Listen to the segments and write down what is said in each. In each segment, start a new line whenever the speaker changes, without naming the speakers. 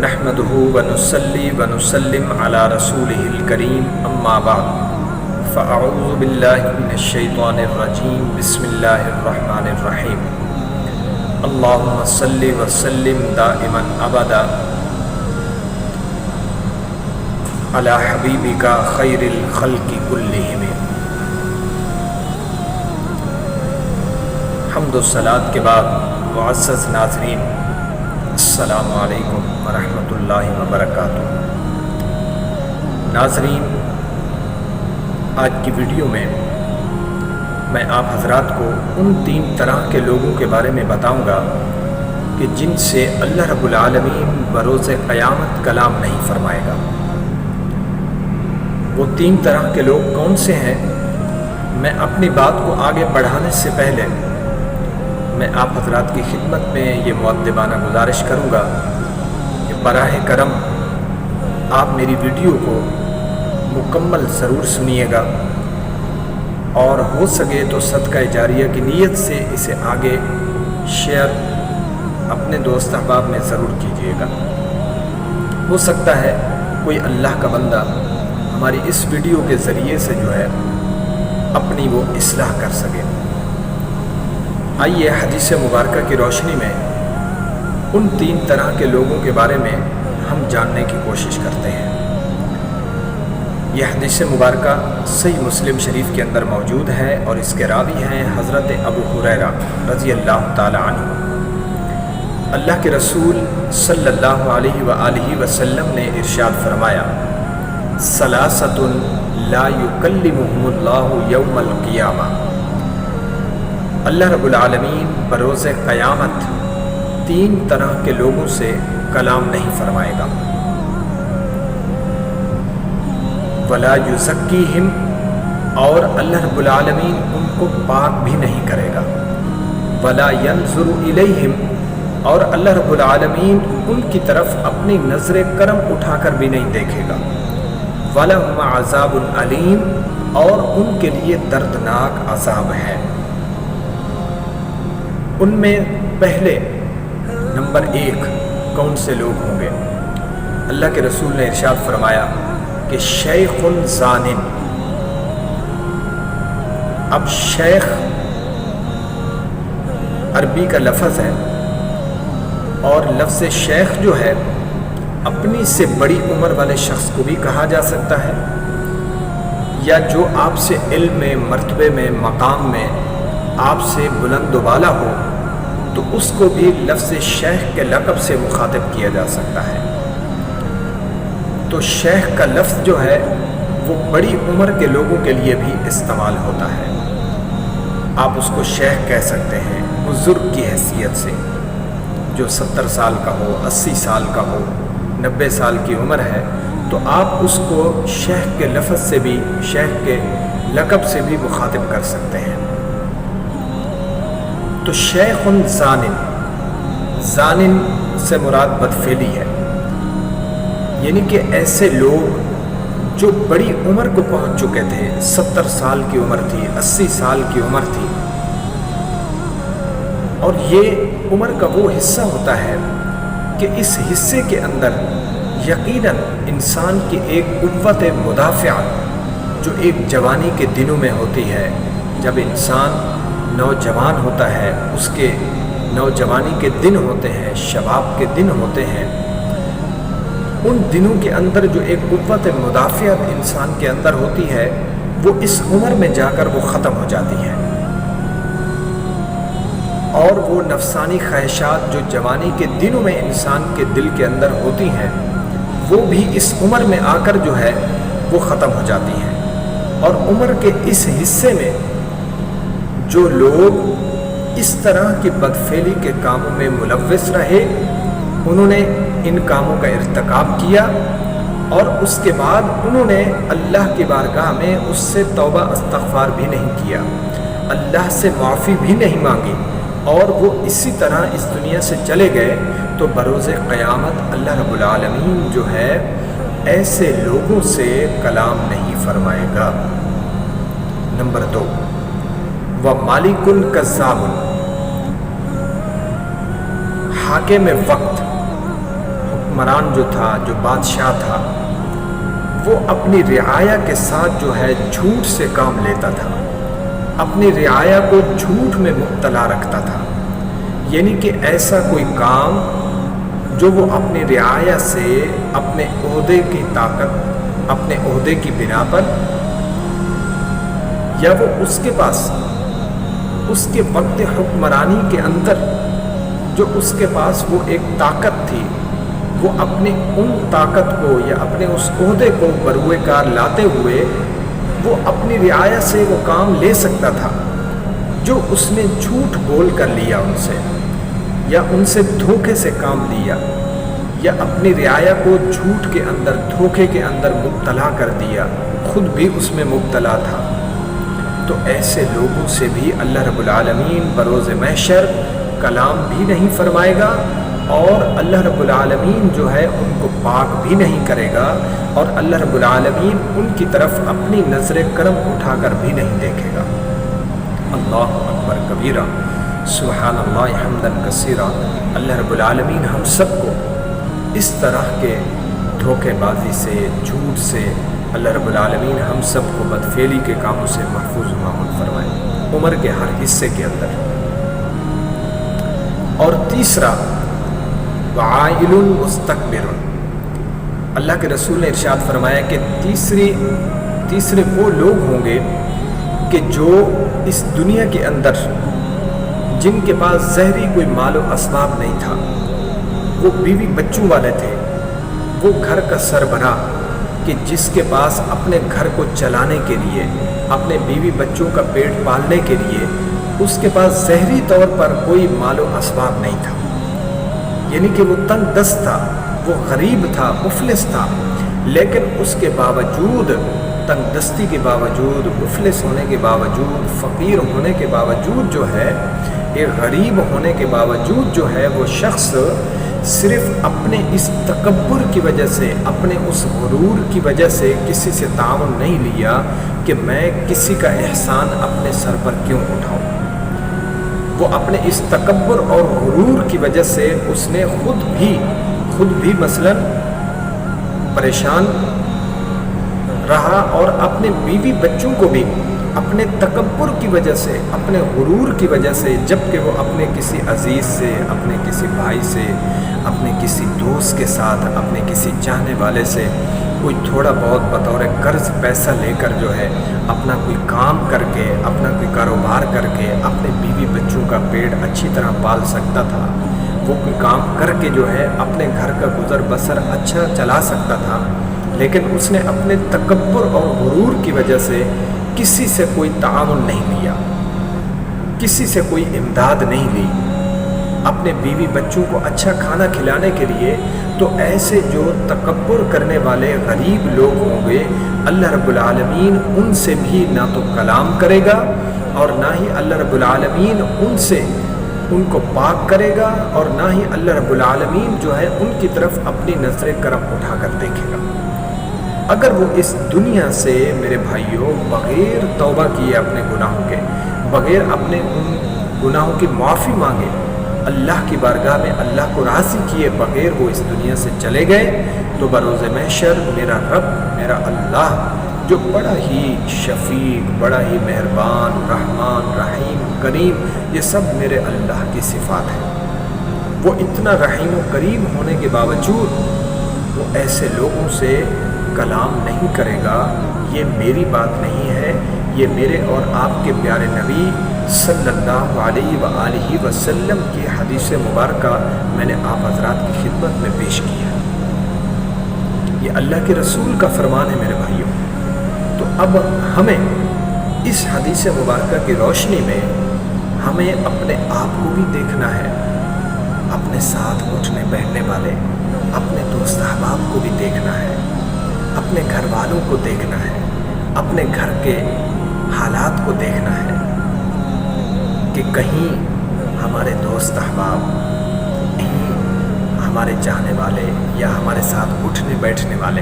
نحمده ونصلي ونسلم على رسوله الكريم اما بعد فاعوذ بالله من الشيطان الرجيم بسم الله الرحمن الرحيم اللهم صل وسلم دائما ابدا على حبيبك خير الخلق كلهم۔ حمد و صلات کے بعد معزز ناظرین، السلام علیکم ورحمۃ اللہ وبرکاتہ۔ ناظرین، آج کی ویڈیو میں آپ حضرات کو ان 3 طرح کے لوگوں کے بارے میں بتاؤں گا کہ جن سے اللہ رب العالمین بروز قیامت کلام نہیں فرمائے گا۔ وہ 3 طرح کے لوگ کون سے ہیں؟ میں اپنی بات کو آگے بڑھانے سے پہلے میں آپ حضرات کی خدمت میں یہ مؤدبانہ گزارش کروں گا کہ براہ کرم آپ میری ویڈیو کو مکمل ضرور سنیے گا اور ہو سکے تو صدقہ جاریہ کی نیت سے اسے آگے شیئر اپنے دوست احباب میں ضرور کیجیے گا۔ ہو سکتا ہے کوئی اللہ کا بندہ ہماری اس ویڈیو کے ذریعے سے جو ہے اپنی وہ اصلاح کر سکے۔ آئیے حدیث مبارکہ کی روشنی میں ان 3 طرح کے لوگوں کے بارے میں ہم جاننے کی کوشش کرتے ہیں۔ یہ حدیث مبارکہ صحیح مسلم شریف کے اندر موجود ہے اور اس کے راوی ہیں حضرت ابو ہریرہ رضی اللہ تعالی عنہ۔ اللہ کے رسول صلی اللہ علیہ وآلہ وسلم نے ارشاد فرمایا، ثلاثۃ لا یکلمہم اللہ یوم القیامہ، اللہ رب العالمین بروز قیامت 3 طرح کے لوگوں سے کلام نہیں فرمائے گا۔ ولا یزکیہم، اور اللہ رب العالمین ان کو پاک بھی نہیں کرے گا۔ ولا ینظر الیہم، اور اللہ رب العالمین ان کی طرف اپنی نظر کرم اٹھا کر بھی نہیں دیکھے گا۔ وَلَهُمْ عَذَابٌ عَلِيمٌ، اور ان کے لیے دردناک عذاب ہے۔ ان میں پہلے نمبر 1 کون سے لوگ ہوں گے؟ اللہ کے رسول نے ارشاد فرمایا کہ شیخ زان۔ اب شیخ عربی کا لفظ ہے اور لفظ شیخ جو ہے اپنی سے بڑی عمر والے شخص کو بھی کہا جا سکتا ہے، یا جو آپ سے علم میں، مرتبے میں، مقام میں آپ سے بلند و بالا ہو تو اس کو بھی لفظ شیخ کے لقب سے مخاطب کیا جا سکتا ہے۔ تو شیخ کا لفظ جو ہے وہ بڑی عمر کے لوگوں کے لیے بھی استعمال ہوتا ہے۔ آپ اس کو شیخ کہہ سکتے ہیں بزرگ کی حیثیت سے، جو 70 سال کا ہو، 80 سال کا ہو، 90 سال کی عمر ہے تو آپ اس کو شیخ کے لفظ سے بھی، شیخ کے لقب سے بھی مخاطب کر سکتے ہیں۔ تو شیخ زانن، زانن سے مراد بدفعلی ہے، یعنی کہ ایسے لوگ جو بڑی عمر کو پہنچ چکے تھے، 70 سال کی عمر تھی، 80 سال کی عمر تھی، اور یہ عمر کا وہ حصہ ہوتا ہے کہ اس حصے کے اندر یقیناً انسان کی ایک قوت مدافعہ جو ایک جوانی کے دنوں میں ہوتی ہے، جب انسان نوجوان ہوتا ہے، اس کے نوجوانی کے دن ہوتے ہیں، شباب کے دن ہوتے ہیں، ان دنوں کے اندر جو ایک قوت مدافعت انسان کے اندر ہوتی ہے وہ اس عمر میں جا کر وہ ختم ہو جاتی ہے، اور وہ نفسانی خواہشات جو جوانی کے دنوں میں انسان کے دل کے اندر ہوتی ہیں وہ بھی اس عمر میں آ کر جو ہے وہ ختم ہو جاتی ہیں۔ اور عمر کے اس حصے میں جو لوگ اس طرح کی بدفعلی کے کاموں میں ملوث رہے، انہوں نے ان کاموں کا ارتکاب کیا اور اس کے بعد انہوں نے اللہ کی بارگاہ میں اس سے توبہ استغفار بھی نہیں کیا، اللہ سے معافی بھی نہیں مانگی، اور وہ اسی طرح اس دنیا سے چلے گئے، تو بروز قیامت اللہ رب العالمین جو ہے ایسے لوگوں سے کلام نہیں فرمائے گا۔ نمبر 2، وَمَالِكٌ كَذَّابٌ، حاکم وقت، حکمران جو تھا، جو بادشاہ تھا، وہ اپنی رعایا کے ساتھ جو ہے جھوٹ سے کام لیتا تھا، اپنی رعایا کو جھوٹ میں مبتلا رکھتا تھا. یعنی کہ ایسا کوئی کام جو وہ اپنی رعایا سے اپنے عہدے کی طاقت، اپنے عہدے کی بنا پر، یا وہ اس کے پاس اس کے وقت حکمرانی کے اندر جو اس کے پاس وہ ایک طاقت تھی، وہ اپنی ان طاقت کو یا اپنے اس عہدے کو بروئے کار لاتے ہوئے وہ اپنی رعایا سے وہ کام لے سکتا تھا جو اس نے جھوٹ بول کر لیا ان سے، یا ان سے دھوکے سے کام لیا، یا اپنی رعایا کو جھوٹ کے اندر، دھوکے کے اندر مبتلا کر دیا، خود بھی اس میں مبتلا تھا. تو ایسے لوگوں سے بھی اللہ رب العالمین بروز محشر کلام بھی نہیں فرمائے گا، اور اللہ رب العالمین جو ہے ان کو پاک بھی نہیں کرے گا، اور اللہ رب العالمین ان کی طرف اپنی نظر کرم اٹھا کر بھی نہیں دیکھے گا. اللہ اکبر کبیرہ، سبحان اللہ حمدا کثیرہ. اللہ رب العالمین ہم سب کو اس طرح کے دھوکے بازی سے، جھوٹ سے، اللہ رب العالمین ہم سب کو بدفعلی کے کاموں سے محفوظ و مامون فرمائے عمر کے ہر حصے کے اندر. اور تیسرا، وعائل مستکبر. اللہ کے رسول نے ارشاد فرمایا کہ تیسرے وہ لوگ ہوں گے کہ جو اس دنیا کے اندر جن کے پاس ظاہری کوئی مال و اسباب نہیں تھا، وہ بیوی بچوں والے تھے، وہ گھر کا سربراہ کہ جس کے پاس اپنے گھر کو چلانے کے لیے، اپنے بیوی بچوں کا پیٹ پالنے کے لیے اس کے پاس ظاہری طور پر کوئی مال و اسباب نہیں تھا، یعنی کہ وہ تنگ دست تھا، وہ غریب تھا، مفلس تھا، لیکن اس کے باوجود، تنگ دستی کے باوجود، مفلس ہونے کے باوجود، فقیر ہونے کے باوجود جو ہے، ایک غریب ہونے کے باوجود جو ہے، وہ شخص صرف اپنے اس تکبر کی وجہ سے، اپنے اس غرور کی وجہ سے کسی سے تعاون نہیں لیا کہ میں کسی کا احسان اپنے سر پر کیوں اٹھاؤں. وہ اپنے اس تکبر اور غرور کی وجہ سے اس نے خود بھی مثلا پریشان رہا، اور اپنے بیوی بچوں کو بھی اپنے تکبر کی وجہ سے، اپنے غرور کی وجہ سے، جبکہ وہ اپنے کسی عزیز سے، اپنے کسی بھائی سے، اپنے کسی دوست کے ساتھ، اپنے کسی چاہنے والے سے کوئی تھوڑا بہت بطور قرض پیسہ لے کر جو ہے اپنا کوئی کام کر کے، اپنا کوئی کاروبار کر کے اپنے بیوی بچوں کا پیٹ اچھی طرح پال سکتا تھا، وہ کوئی کام کر کے جو ہے اپنے گھر کا گزر بسر اچھا چلا سکتا تھا، لیکن اس نے اپنے تکبر اور غرور کی وجہ سے کسی سے کوئی تعاون نہیں لیا، کسی سے کوئی امداد نہیں لی اپنے بیوی بچوں کو اچھا کھانا کھلانے کے لیے. تو ایسے جو تکبر کرنے والے غریب لوگ ہوں گے، اللہ رب العالمین ان سے بھی نہ تو کلام کرے گا، اور نہ ہی اللہ رب العالمین ان کو پاک کرے گا، اور نہ ہی اللہ رب العالمین جو ہے ان کی طرف اپنی نظر کرم اٹھا کر دیکھے گا. اگر وہ اس دنیا سے میرے بھائیوں بغیر توبہ کیے اپنے گناہوں کے، بغیر اپنے ان گناہوں کی معافی مانگے، اللہ کی بارگاہ میں اللہ کو راضی کیے بغیر وہ اس دنیا سے چلے گئے، تو بروز محشر میرا رب، میرا اللہ جو بڑا ہی شفیق، بڑا ہی مہربان، رحمان، رحیم، کریم، یہ سب میرے اللہ کی صفات ہیں، وہ اتنا رحیم و کریم ہونے کے باوجود وہ ایسے لوگوں سے کلام نہیں کرے گا. یہ میری بات نہیں ہے، یہ میرے اور آپ کے پیارے نبی صلی اللہ علیہ وآلہ وسلم کی حدیث مبارکہ میں نے آپ حضرات کی خدمت میں پیش کی ہے. یہ اللہ کے رسول کا فرمان ہے میرے بھائیوں. تو اب ہمیں اس حدیث مبارکہ کی روشنی میں ہمیں اپنے آپ کو بھی دیکھنا ہے، اپنے ساتھ اٹھنے بیٹھنے والے اپنے دوست احباب کو بھی دیکھنا ہے، اپنے گھر والوں کو دیکھنا ہے، اپنے گھر کے حالات کو دیکھنا ہے کہ کہیں ہمارے دوست احباب، کہیں ہمارے چاہنے والے یا ہمارے ساتھ اٹھنے بیٹھنے والے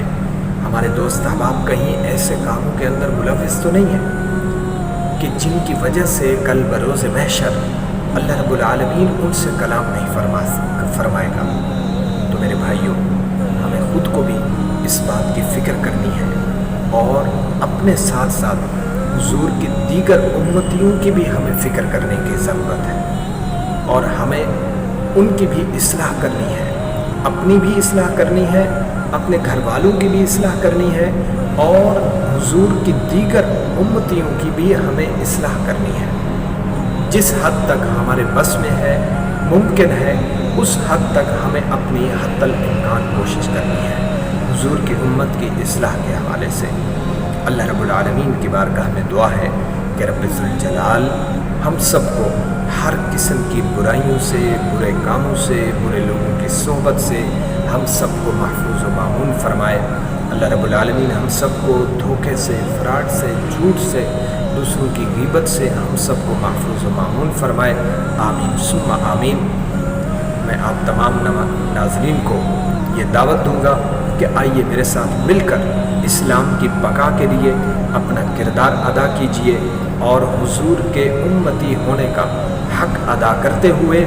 ہمارے دوست احباب کہیں ایسے کاموں کے اندر ملوث تو نہیں ہیں کہ جن کی وجہ سے کل بروز محشر اللہ رب العالمین ان سے کلام نہیں فرمائے گا. تو میرے بھائیوں، خود کو بھی اس بات کی فکر کرنی ہے اور اپنے ساتھ ساتھ حضور کی دیگر امتیوں کی بھی ہمیں فکر کرنے کی ضرورت ہے، اور ہمیں ان کی بھی اصلاح کرنی ہے، اپنی بھی اصلاح کرنی ہے، اپنے گھر والوں کی بھی اصلاح کرنی ہے، اور حضور کی دیگر امتیوں کی بھی ہمیں اصلاح کرنی ہے۔ جس حد تک ہمارے بس میں ہے، ممکن ہے، اس حد تک ہمیں اپنی حتی الامکان کوشش کرنی ہے حضور کی امت کی اصلاح کے حوالے سے۔ اللہ رب العالمین کی بارگاہ میں دعا ہے کہ رب ذوالجلال ہم سب کو ہر قسم کی برائیوں سے، برے کاموں سے، برے لوگوں کی صحبت سے ہم سب کو محفوظ و معمون فرمائے۔ اللہ رب العالمین ہم سب کو دھوکے سے، فراڈ سے، جھوٹ سے، دوسروں کی غیبت سے ہم سب کو محفوظ و معمون فرمائے۔ آمین ثم آمین۔ میں آپ تمام ناظرین کو یہ دعوت دوں گا کہ آئیے میرے ساتھ مل کر اسلام کی بقا کے لیے اپنا کردار ادا کیجیے، اور حضور کے امتی ہونے کا حق ادا کرتے ہوئے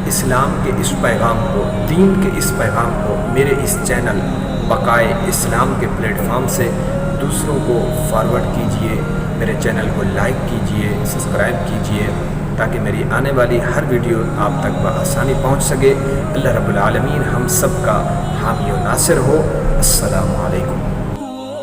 اسلام کے اس پیغام کو، دین کے اس پیغام کو میرے اس چینل بقائے اسلام کے پلیٹ فارم سے دوسروں کو فارورڈ کیجیے، میرے چینل کو لائک کیجیے، سبسکرائب کیجیے، تاکہ میری آنے والی ہر ویڈیو آپ تک بآسانی پہنچ سکے۔ اللہ رب العالمین ہم سب کا حامی و ناصر ہو۔ السلام علیکم۔